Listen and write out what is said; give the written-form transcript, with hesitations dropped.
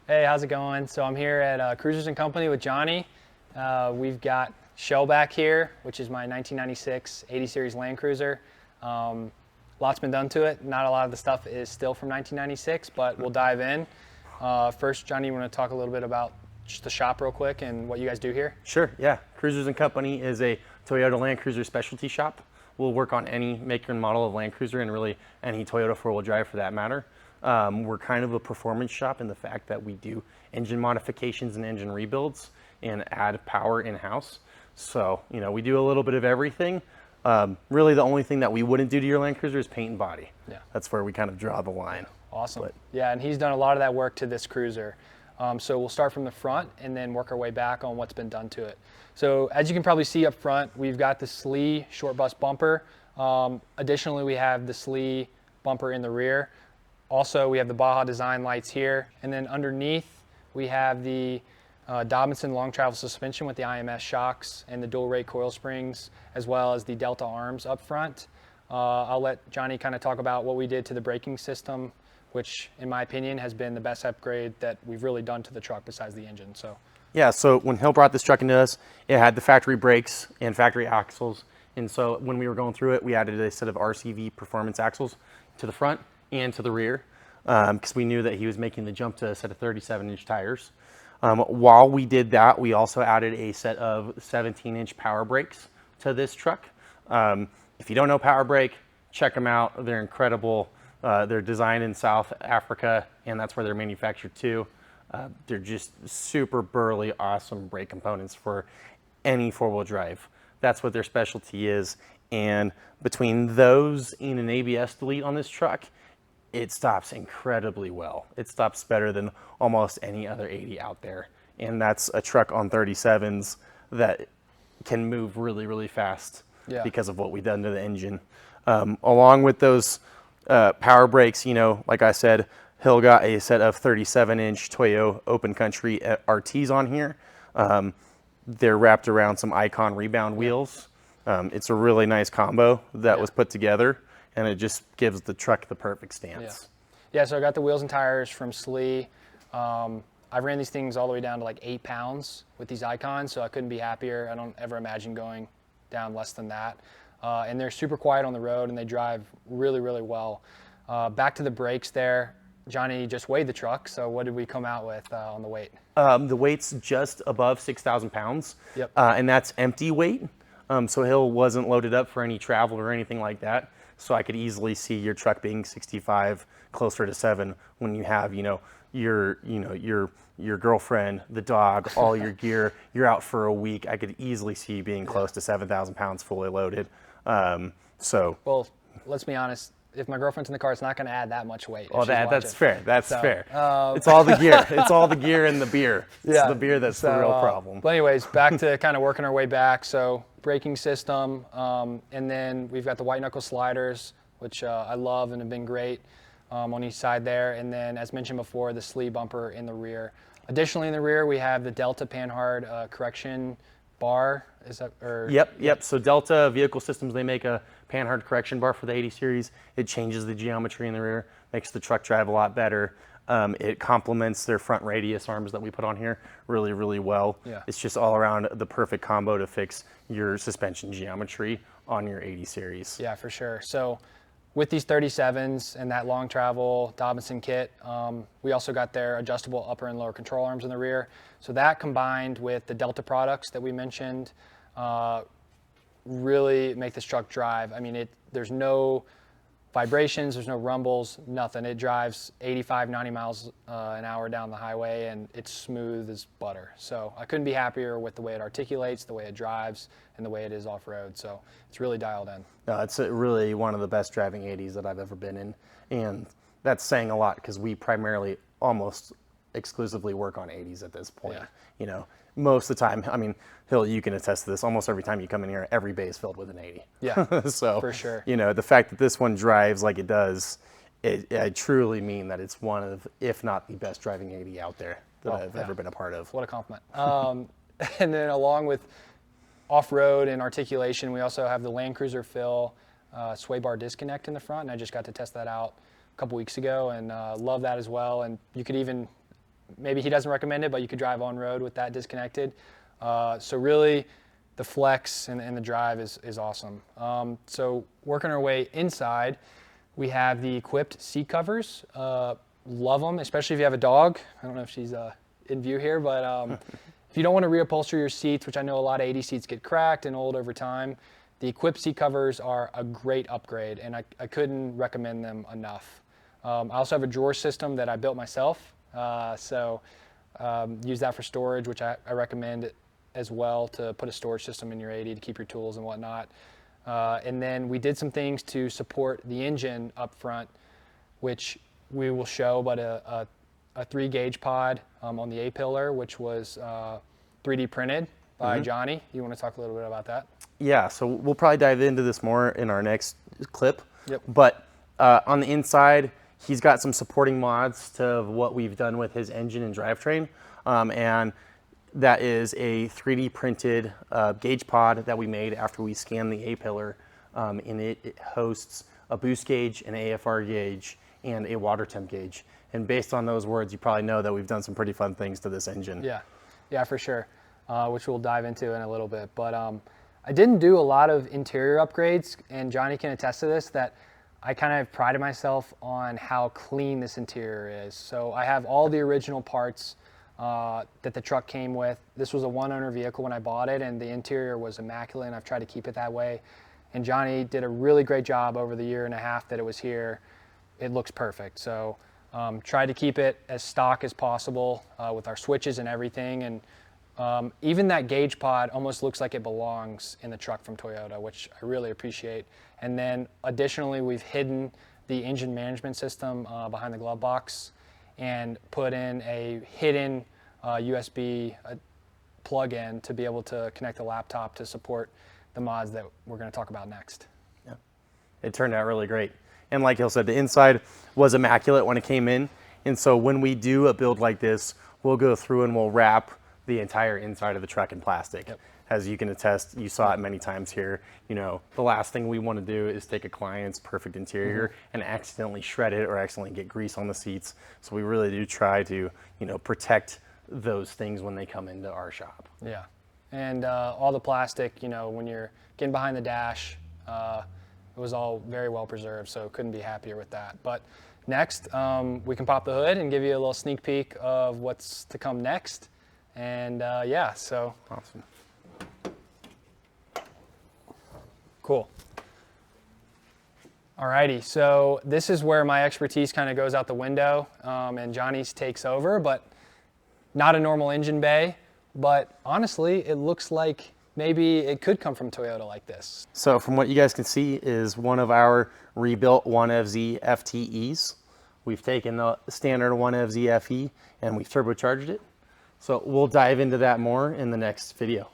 Hey, how's it going? So I'm here at Cruisers and Company with Johnny. We've got Shell back here, which is my 1996 80 Series Landcruiser. Lots been done to it. Not a lot of the stuff is still from 1996, but we'll dive in. First, Johnny, you want to talk a little bit about just the shop real quick and what you guys do here? Sure, yeah. Cruisers and Company is a Toyota Land Cruiser specialty shop. We'll work on any maker and model of Land Cruiser and really any Toyota four-wheel drive for that matter. We're kind of a performance shop in the fact that we do engine modifications and engine rebuilds and add power in-house. So, you know, we do a little bit of everything. Really the only thing that we wouldn't do to your Land Cruiser is paint and body. Yeah. That's where we kind of draw the line. Awesome. Yeah, and he's done a lot of that work to this cruiser. So we'll start from the front and then work our way back on what's been done to it. So as you can probably see up front, we've got the SLE short bus bumper. Additionally, we have the SLE bumper in the rear. Also, we have the Baja design lights here. And then underneath, we have the Dobinson long travel suspension with the IMS shocks and the dual rate coil springs, as well as the Delta arms up front. I'll let Johnny kind of talk about what we did to the braking system, which in my opinion has been the best upgrade that we've really done to the truck besides the engine. So yeah, so when Hill brought this truck into us, it had the factory brakes and factory axles. And so when we were going through it, we added a set of RCV performance axles to the front and to the rear because we knew that he was making the jump to a set of 37-inch tires. While we did that, we also added a set of 17-inch power brakes to this truck. If you don't know Power Brake, check them out. They're incredible. They're designed in South Africa, and that's where they're manufactured too. They're just super burly, awesome brake components for any four-wheel drive. That's what their specialty is. And between those and an ABS delete on this truck, it stops incredibly well. It stops better than almost any other 80 out there. And that's a truck on 37s that can move really, really fast because of what we've done to the engine. Along with those power brakes, you know, like I said, Hill got a set of 37-inch Toyo Open Country RTs on here. They're wrapped around some Icon rebound wheels. It's a really nice combo that was put together, and it just gives the truck the perfect stance. Yeah, so I got the wheels and tires from SLE. I've ran these things all the way down to like 8 pounds with these Icons, so I couldn't be happier. I don't ever imagine going down less than that. And they're super quiet on the road, and they drive really, really well. Back to the brakes there. Johnny just weighed the truck, so what did we come out with on the weight? The weight's just above 6,000 pounds, and that's empty weight. So Hill wasn't loaded up for any travel or anything like that. So I could easily see your truck being 65, closer to 7 when you have, your girlfriend, the dog, all your gear. You're out for a week. I could easily see you being close to 7,000 pounds fully loaded. Well, let's be honest. If my girlfriend's in the car, it's not going to add that much weight. Oh, that's fair. That's fair. It's all the gear. It's all the gear and the beer. It's the beer that's the real problem. But anyways, back to kind of working our way back. So braking system, and then we've got the white knuckle sliders, which I love and have been great on each side there. And then, as mentioned before, the SLE bumper in the rear. Additionally, in the rear, we have the Delta Panhard correction bar. Is that? Yep. So Delta Vehicle Systems, they make a Panhard correction bar for the 80 series. It changes the geometry in the rear, makes the truck drive a lot better. It complements their front radius arms that we put on here really, really well. It's just all around the perfect combo to fix your suspension geometry on your 80 series. Yeah, for sure. So with these 37s and that long travel Dobinson kit, we also got their adjustable upper and lower control arms in the rear. So that combined with the Delta products that we mentioned really make this truck drive. I mean, there's no vibrations, there's no rumbles, nothing. It drives 85, 90 miles an hour down the highway, and it's smooth as butter. So I couldn't be happier with the way it articulates, the way it drives, and the way it is off-road. So it's really dialed in. No, it's really one of the best driving 80s that I've ever been in. And that's saying a lot because we primarily almost exclusively work on 80s at this point. You know, most of the time, I mean, Hill, you can attest to this, almost every time you come in here, every bay is filled with an 80. Yeah, so, for sure. You know, the fact that this one drives like it does, I truly mean that it's one of, if not the best driving 80 out there that I've ever been a part of. What a compliment. And then along with off-road and articulation, we also have the Landcruiser Fill sway bar disconnect in the front, and I just got to test that out a couple weeks ago, and love that as well. And you could even maybe he doesn't recommend it, but you could drive on road with that disconnected. So really, the flex and the drive is awesome. So working our way inside, we have the equipped seat covers. Love them, especially if you have a dog. I don't know if she's in view here, but if you don't want to reupholster your seats, which I know a lot of 80 seats get cracked and old over time, the equipped seat covers are a great upgrade, and I couldn't recommend them enough. I also have a drawer system that I built myself, so use that for storage, which I recommend as well, to put a storage system in your 80 to keep your tools and whatnot. And then we did some things to support the engine up front, which we will show, but a 3-gauge pod on the A-pillar, which was 3D printed by Johnny. You want to talk a little bit about that? Yeah, so we'll probably dive into this more in our next clip. Yep. But on the inside, he's got some supporting mods to what we've done with his engine and drivetrain. And that is a 3D printed gauge pod that we made after we scanned the A-pillar. And it hosts a boost gauge, an AFR gauge, and a water temp gauge. And based on those words, you probably know that we've done some pretty fun things to this engine. Yeah, for sure, which we'll dive into in a little bit. But I didn't do a lot of interior upgrades, and Johnny can attest to this, that I kind of prided myself on how clean this interior is. So I have all the original parts that the truck came with. This was a one-owner vehicle when I bought it, and the interior was immaculate, and I've tried to keep it that way. And Johnny did a really great job over the year and a half that it was here. It looks perfect. So tried to keep it as stock as possible with our switches and everything. And even that gauge pod almost looks like it belongs in the truck from Toyota, which I really appreciate. And then additionally, we've hidden the engine management system behind the glove box and put in a hidden USB plug-in to be able to connect the laptop to support the mods that we're going to talk about next. Yeah, it turned out really great. And like Hill said, the inside was immaculate when it came in. And so when we do a build like this, we'll go through and we'll wrap the entire inside of the truck in plastic. Yep. As you can attest, you saw it many times here. You know, the last thing we want to do is take a client's perfect interior and accidentally shred it or accidentally get grease on the seats. So we really do try to, you know, protect those things when they come into our shop. Yeah, and all the plastic, you know, when you're getting behind the dash, it was all very well preserved, so couldn't be happier with that. But next, we can pop the hood and give you a little sneak peek of what's to come next. And yeah, so. Awesome. Cool. Alrighty, so this is where my expertise kind of goes out the window, and Johnny's takes over, but not a normal engine bay. But honestly, it looks like maybe it could come from Toyota like this. So from what you guys can see is one of our rebuilt 1FZ FTEs. We've taken the standard 1FZ FE and we've turbocharged it. So we'll dive into that more in the next video.